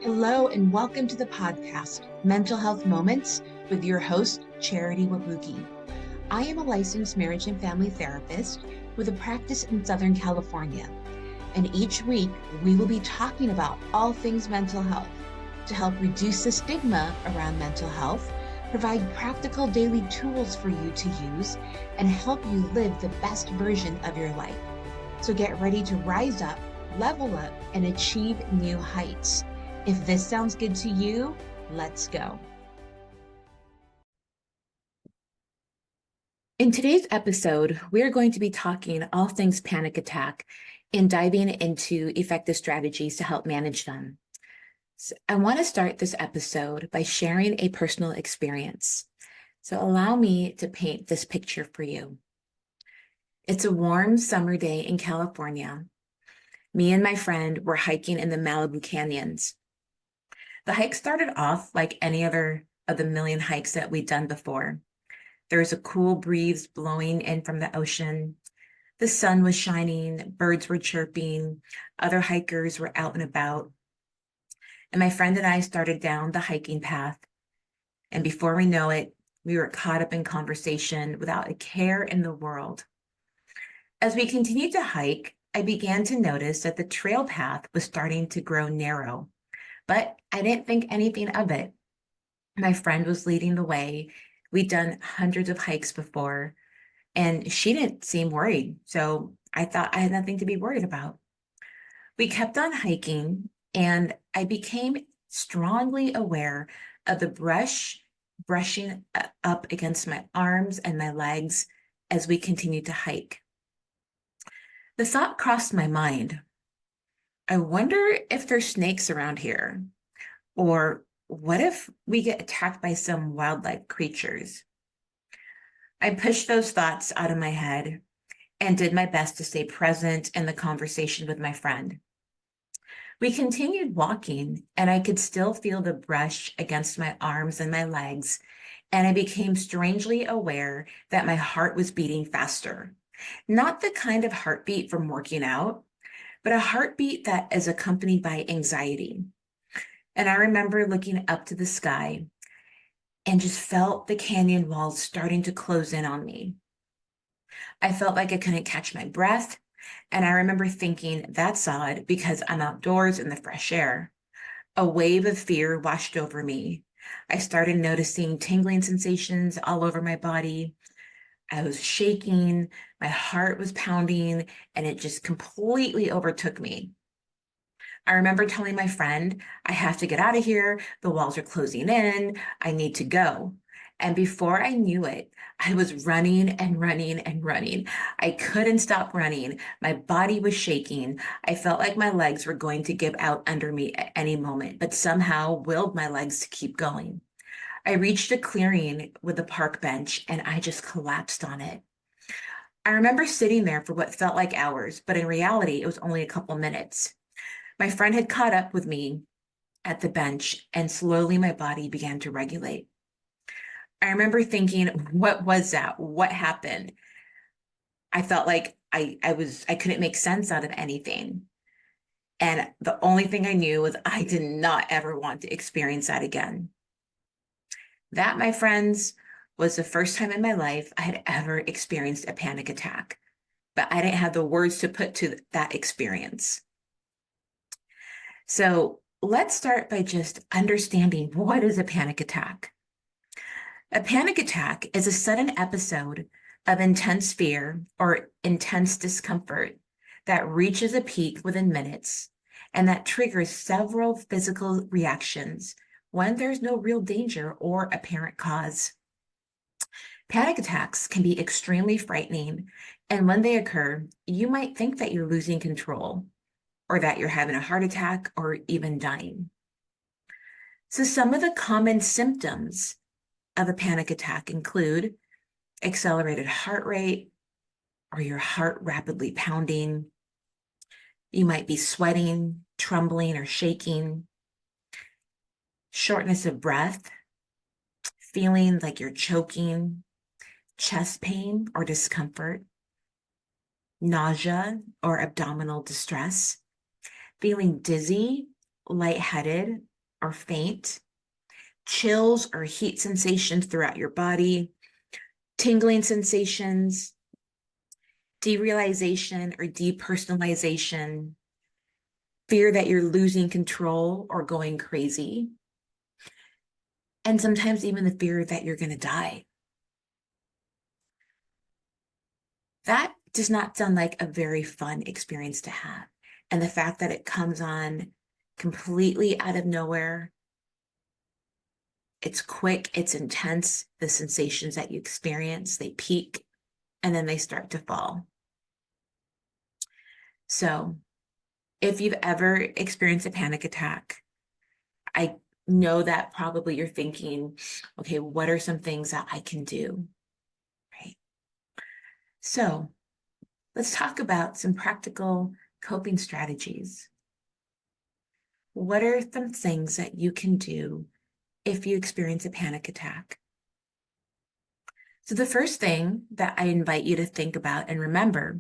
Hello, and welcome to the podcast, Mental Health Moments, with your host, Charity Wabuki. I am a licensed marriage and family therapist with a practice in Southern California. And each week, we will be talking about all things mental health to help reduce the stigma around mental health, provide practical daily tools for you to use, and help you live the best version of your life. So get ready to rise up, level up, and achieve new heights. If this sounds good to you, let's go. In today's episode, we are going to be talking all things panic attack and diving into effective strategies to help manage them. So I want to start this episode by sharing a personal experience. So allow me to paint this picture for you. It's a warm summer day in California. Me and my friend were hiking in the Malibu canyons. The hike started off like any other of the million hikes that we'd done before. There was a cool breeze blowing in from the ocean. The sun was shining, birds were chirping, other hikers were out and about. And my friend and I started down the hiking path. And before we know it, we were caught up in conversation without a care in the world. As we continued to hike, I began to notice that the trail path was starting to grow narrow. But I didn't think anything of it. My friend was leading the way. We'd done hundreds of hikes before, and she didn't seem worried. So I thought I had nothing to be worried about. We kept on hiking, and I became strongly aware of the brushing up against my arms and my legs as we continued to hike. The thought crossed my mind, I wonder if there's snakes around here, or what if we get attacked by some wildlife creatures? I pushed those thoughts out of my head and did my best to stay present in the conversation with my friend. We continued walking, and I could still feel the brush against my arms and my legs, and I became strangely aware that my heart was beating faster. Not the kind of heartbeat from working out, but a heartbeat that is accompanied by anxiety. And I remember looking up to the sky and just felt the canyon walls starting to close in on me. I felt like I couldn't catch my breath. And I remember thinking, that's odd because I'm outdoors in the fresh air. A wave of fear washed over me. I started noticing tingling sensations all over my body. I was shaking, my heart was pounding, and it just completely overtook me. I remember telling my friend, I have to get out of here. The walls are closing in. I need to go. And before I knew it, I was running and running and running. I couldn't stop running. My body was shaking. I felt like my legs were going to give out under me at any moment, but somehow willed my legs to keep going. I reached a clearing with a park bench and I just collapsed on it. I remember sitting there for what felt like hours, but in reality, it was only a couple minutes. My friend had caught up with me at the bench and slowly my body began to regulate. I remember thinking, what was that? What happened? I felt like I couldn't make sense out of anything. And the only thing I knew was I did not ever want to experience that again. That, my friends, was the first time in my life I had ever experienced a panic attack, but I didn't have the words to put to that experience. So let's start by just understanding what is a panic attack. A panic attack is a sudden episode of intense fear or intense discomfort that reaches a peak within minutes and that triggers several physical reactions when there's no real danger or apparent cause. Panic attacks can be extremely frightening, and when they occur, you might think that you're losing control or that you're having a heart attack or even dying. So some of the common symptoms of a panic attack include accelerated heart rate or your heart rapidly pounding. You might be sweating, trembling, or shaking. Shortness of breath, feeling like you're choking, chest pain or discomfort, nausea or abdominal distress, feeling dizzy, lightheaded, or faint, chills or heat sensations throughout your body, tingling sensations, derealization or depersonalization, fear that you're losing control or going crazy, and sometimes even the fear that you're going to die. That does not sound like a very fun experience to have. And the fact that it comes on completely out of nowhere, it's quick, it's intense, the sensations that you experience, they peak, and then they start to fall. So if you've ever experienced a panic attack, I know that probably you're thinking, okay, what are some things that I can do, right? So let's talk about some practical coping strategies. What are some things that you can do if you experience a panic attack? So the first thing that I invite you to think about and remember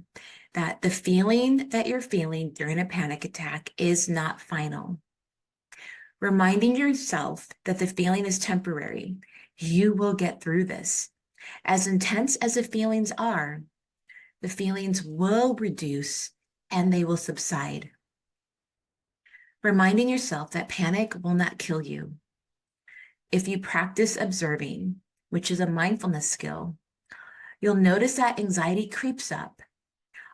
that the feeling that you're feeling during a panic attack is not final. Reminding yourself that the feeling is temporary. You will get through this. As intense as the feelings are, the feelings will reduce and they will subside. Reminding yourself that panic will not kill you. If you practice observing, which is a mindfulness skill, you'll notice that anxiety creeps up.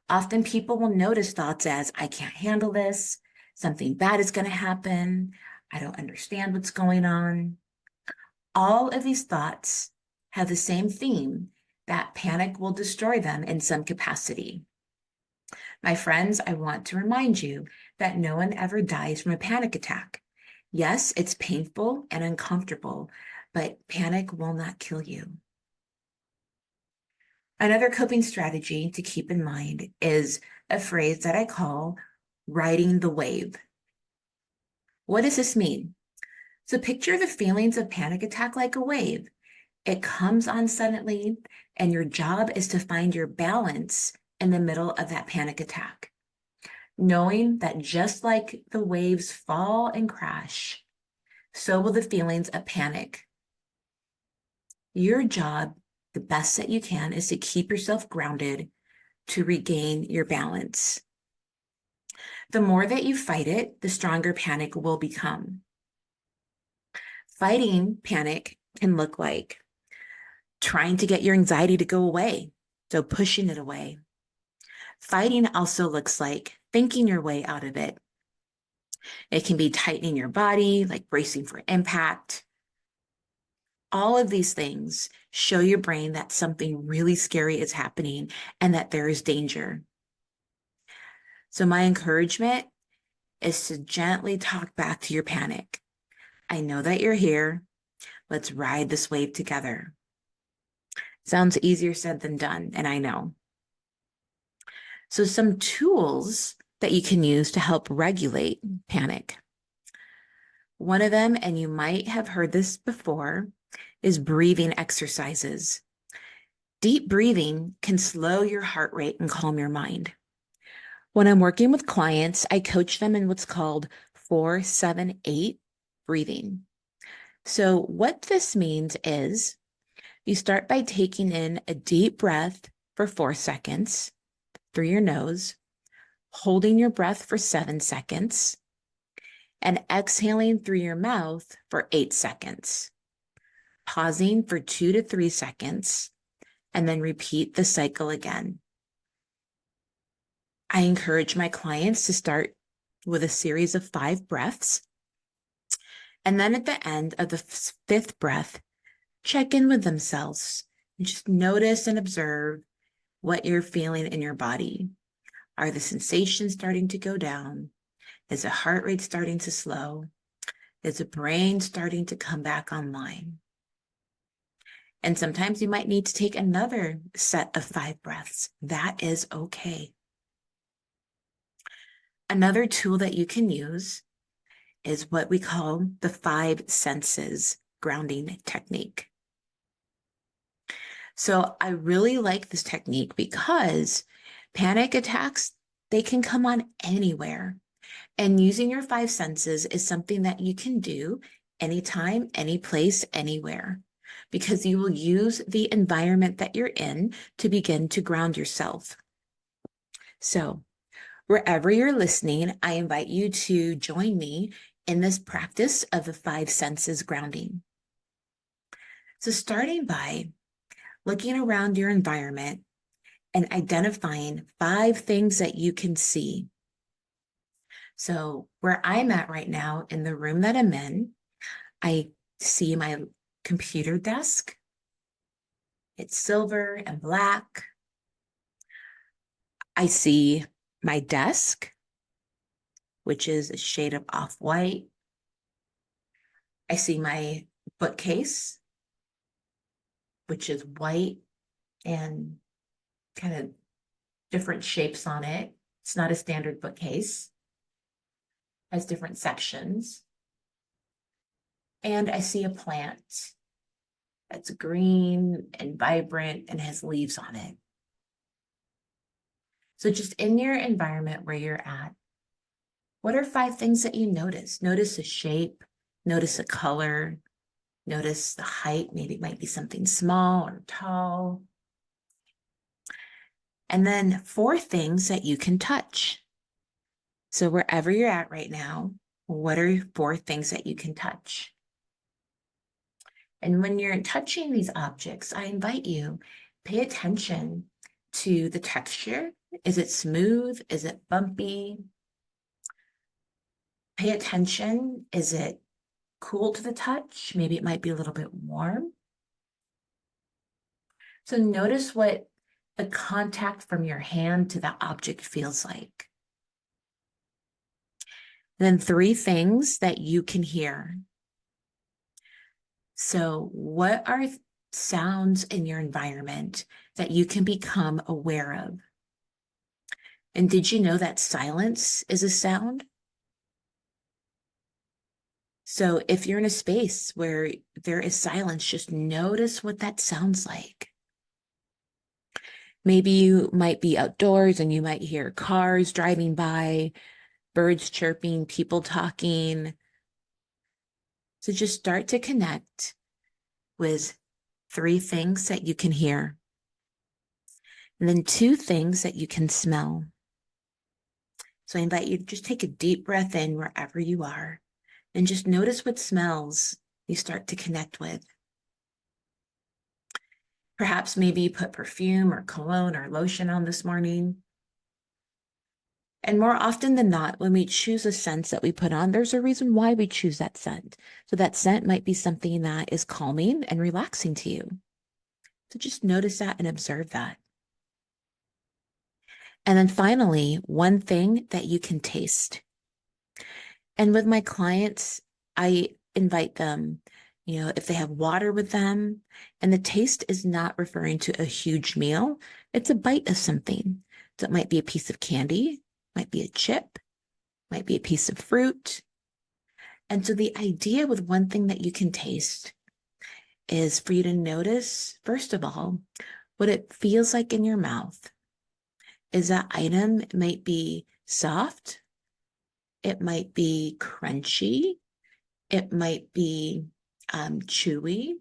Often people will notice thoughts as, I can't handle this, something bad is going to happen, I don't understand what's going on. All of these thoughts have the same theme, that panic will destroy them in some capacity. My friends, I want to remind you that no one ever dies from a panic attack. Yes, it's painful and uncomfortable, but panic will not kill you. Another coping strategy to keep in mind is a phrase that I call riding the wave. What does this mean? So picture the feelings of panic attack like a wave. It comes on suddenly, and your job is to find your balance in the middle of that panic attack. Knowing that just like the waves fall and crash, so will the feelings of panic. Your job, the best that you can, is to keep yourself grounded to regain your balance. The more that you fight it, the stronger panic will become. Fighting panic can look like trying to get your anxiety to go away, so pushing it away. Fighting also looks like thinking your way out of it. It can be tightening your body, like bracing for impact. All of these things show your brain that something really scary is happening and that there is danger. So my encouragement is to gently talk back to your panic. I know that you're here. Let's ride this wave together. Sounds easier said than done, and I know. So some tools that you can use to help regulate panic. One of them, and you might have heard this before, is breathing exercises. Deep breathing can slow your heart rate and calm your mind. When I'm working with clients, I coach them in what's called 4-7-8 breathing. So what this means is you start by taking in a deep breath for 4 seconds through your nose, holding your breath for 7 seconds, and exhaling through your mouth for 8 seconds, pausing for 2 to 3 seconds, and then repeat the cycle again. I encourage my clients to start with a series of 5 breaths. And then at the end of the 5th breath, check in with themselves and just notice and observe what you're feeling in your body. Are the sensations starting to go down? Is the heart rate starting to slow? Is the brain starting to come back online? And sometimes you might need to take another set of 5 breaths. That is okay. Another tool that you can use is what we call the 5 senses grounding technique. So I really like this technique because panic attacks, they can come on anywhere. And using your five senses is something that you can do anytime, any place, anywhere, because you will use the environment that you're in to begin to ground yourself. So, wherever you're listening, I invite you to join me in this practice of the five senses grounding. So, starting by looking around your environment and identifying five things that you can see. So, where I'm at right now in the room that I'm in, I see my computer desk. It's silver and black. I see my desk, which is a shade of off-white. I see my bookcase, which is white and kind of different shapes on it. It's not a standard bookcase. It has different sections. And I see a plant that's green and vibrant and has leaves on it. So just in your environment where you're at, what are five things that you notice? Notice the shape, notice the color, notice the height. Maybe it might be something small or tall. And then four things that you can touch. So wherever you're at right now, what are four things that you can touch? And when you're touching these objects, I invite you, pay attention to the texture. Is it smooth? Is it bumpy? Pay attention. Is it cool to the touch? Maybe it might be a little bit warm. So notice what the contact from your hand to the object feels like. Then three things that you can hear. So what are sounds in your environment that you can become aware of? And did you know that silence is a sound? So if you're in a space where there is silence, just notice what that sounds like. Maybe you might be outdoors and you might hear cars driving by, birds chirping, people talking. So just start to connect with three things that you can hear. And then two things that you can smell. So I invite you to just take a deep breath in wherever you are and just notice what smells you start to connect with. Perhaps maybe you put perfume or cologne or lotion on this morning. And more often than not, when we choose a scent that we put on, there's a reason why we choose that scent. So that scent might be something that is calming and relaxing to you. So just notice that and observe that. And then finally, one thing that you can taste. And with my clients, I invite them, if they have water with them, and the taste is not referring to a huge meal, it's a bite of something. So it might be a piece of candy, might be a chip, might be a piece of fruit. And so the idea with one thing that you can taste is for you to notice, first of all, what it feels like in your mouth. Is that item, it might be soft, it might be crunchy, it might be chewy.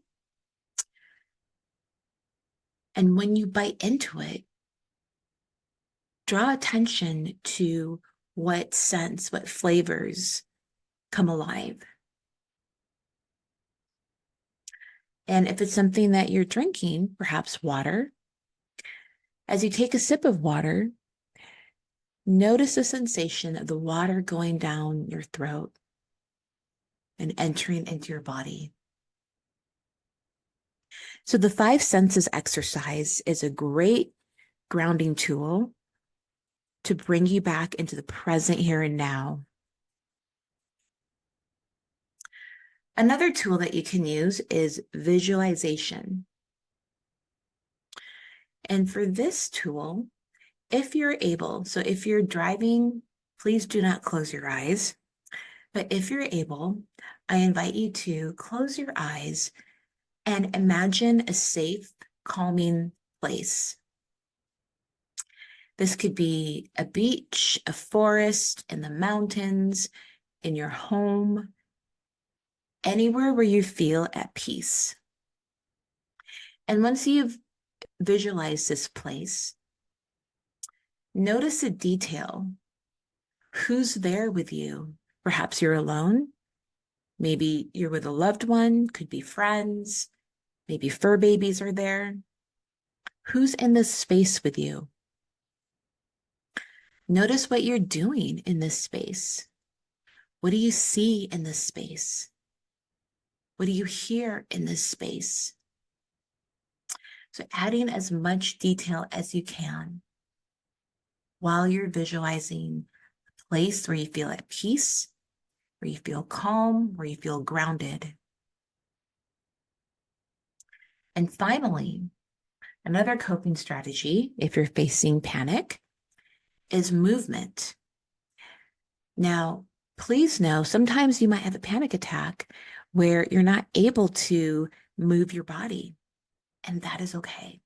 And when you bite into it, draw attention to what scents, what flavors come alive. And if it's something that you're drinking, perhaps water, as you take a sip of water, notice the sensation of the water going down your throat and entering into your body. So the five senses exercise is a great grounding tool to bring you back into the present here and now. Another tool that you can use is visualization. And for this tool, if you're able, so if you're driving, please do not close your eyes. But if you're able, I invite you to close your eyes and imagine a safe, calming place. This could be a beach, a forest, in the mountains, in your home, anywhere where you feel at peace. And once you've visualized this place, notice a detail. Who's there with you? Perhaps you're alone. Maybe you're with a loved one, could be friends. Maybe fur babies are there. Who's in this space with you? Notice what you're doing in this space. What do you see in this space? What do you hear in this space? So adding as much detail as you can while you're visualizing a place where you feel at peace, where you feel calm, where you feel grounded. And finally, another coping strategy, if you're facing panic, is movement. Now, please know, sometimes you might have a panic attack where you're not able to move your body, and that is okay.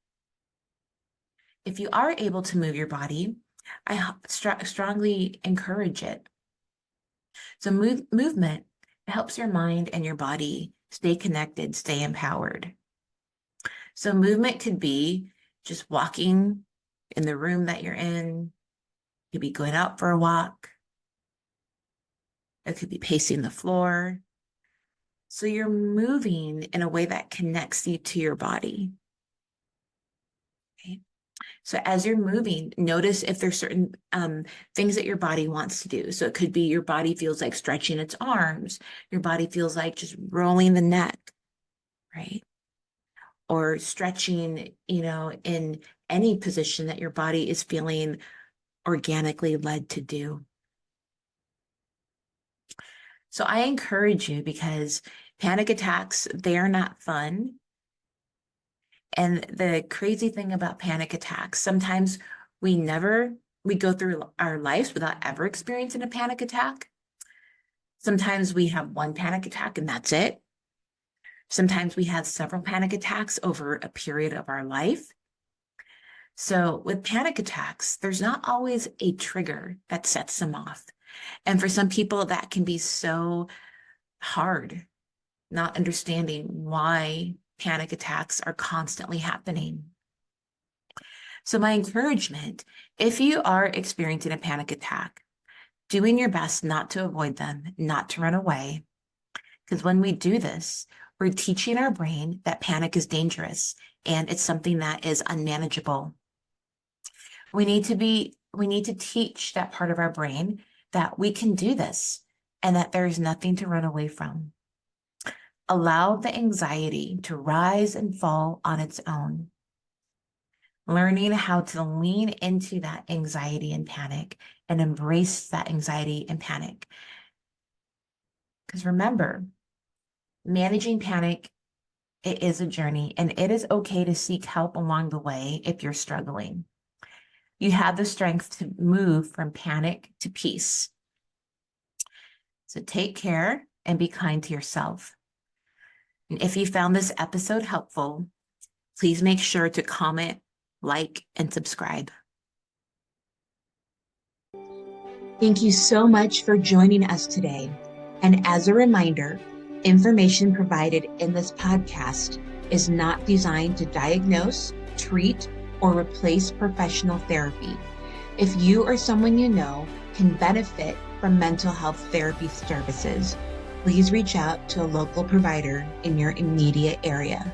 If you are able to move your body, I strongly encourage it. So movement helps your mind and your body stay connected, stay empowered. So movement could be just walking in the room that you're in. It could be going out for a walk. It could be pacing the floor. So you're moving in a way that connects you to your body. Okay. So as you're moving, notice if there's certain things that your body wants to do. So it could be your body feels like stretching its arms. Your body feels like just rolling the neck, right? Or stretching, in any position that your body is feeling organically led to do. So I encourage you, because panic attacks, they are not fun. And the crazy thing about panic attacks, sometimes we go through our lives without ever experiencing a panic attack. Sometimes we have one panic attack and that's it. Sometimes we have several panic attacks over a period of our life. So with panic attacks, there's not always a trigger that sets them off. And for some people, that can be so hard, not understanding why panic attacks are constantly happening. So my encouragement, if you are experiencing a panic attack, doing your best not to avoid them, not to run away. Because when we do this, we're teaching our brain that panic is dangerous and it's something that is unmanageable. We need to teach that part of our brain that we can do this and that there is nothing to run away from. Allow the anxiety to rise and fall on its own. Learning how to lean into that anxiety and panic and embrace that anxiety and panic. Because remember, managing panic, it is a journey, and it is okay to seek help along the way if you're struggling. You have the strength to move from panic to peace. So take care and be kind to yourself. And if you found this episode helpful, please make sure to comment, like, and subscribe. Thank you so much for joining us today. And as a reminder, information provided in this podcast is not designed to diagnose, treat, or replace professional therapy. If you or someone you know can benefit from mental health therapy services, please reach out to a local provider in your immediate area.